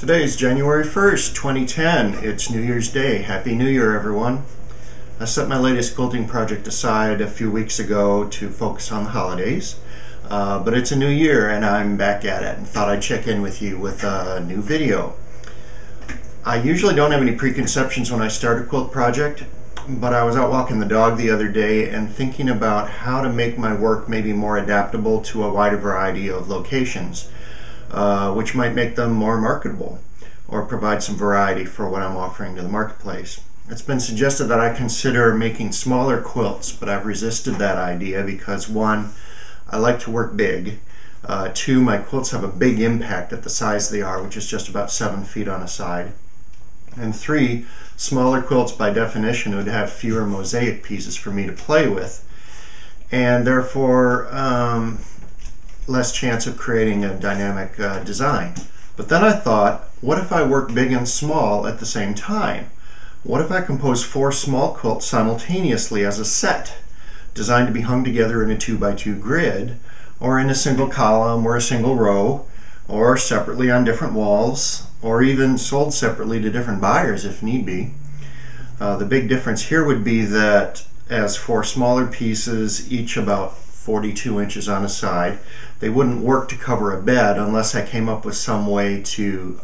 Today is January 1st, 2010. It's New Year's Day. Happy New Year, everyone. I set my latest quilting project aside a few weeks ago to focus on the holidays, but it's a new year and I'm back at it and thought I'd check in with you with a new video. I usually don't have any preconceptions when I start a quilt project, but I was out walking the dog the other day and thinking about how to make my work maybe more adaptable to a wider variety of locations, which might make them more marketable or provide some variety for what I'm offering to the marketplace. It's been suggested that I consider making smaller quilts, but I've resisted that idea because, one, I like to work big. Two, my quilts have a big impact at the size they are, which is just about 7 feet on a side. And three, smaller quilts by definition would have fewer mosaic pieces for me to play with, and therefore less chance of creating a dynamic design. But then I thought, what if I work big and small at the same time? What if I compose 4 small quilts simultaneously as a set, designed to be hung together in a 2x2 grid, or in a single column or a single row, or separately on different walls, or even sold separately to different buyers if need be. The big difference here would be that as 4 smaller pieces, each about 42 inches on a side, they wouldn't work to cover a bed unless I came up with some way to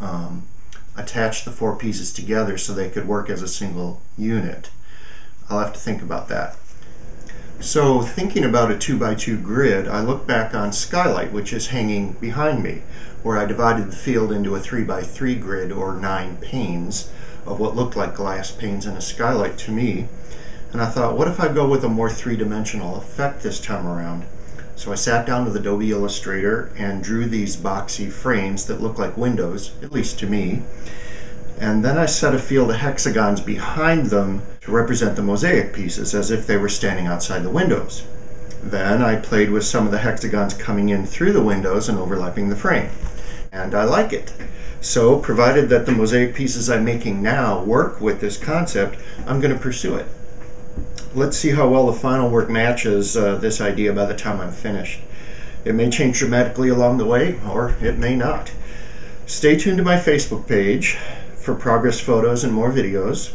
attach the 4 pieces together so they could work as a single unit. I'll have to think about that. So, thinking about a 2x2 grid, I look back on Skylight, which is hanging behind me, where I divided the field into a 3x3 grid, or 9 panes, of what looked like glass panes in a skylight to me. And I thought, what if I go with a more three-dimensional effect this time around? So I sat down with Adobe Illustrator and drew these boxy frames that look like windows, at least to me. And then I set a field of hexagons behind them to represent the mosaic pieces, as if they were standing outside the windows. Then I played with some of the hexagons coming in through the windows and overlapping the frame. And I like it. So, provided that the mosaic pieces I'm making now work with this concept, I'm going to pursue it. Let's see how well the final work matches this idea by the time I'm finished. It may change dramatically along the way, or it may not. Stay tuned to my Facebook page for progress photos and more videos.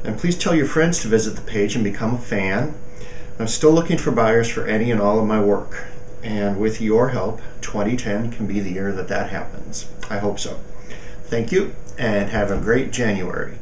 And please tell your friends to visit the page and become a fan. I'm still looking for buyers for any and all of my work. And with your help, 2010 can be the year that happens. I hope so. Thank you, and have a great January.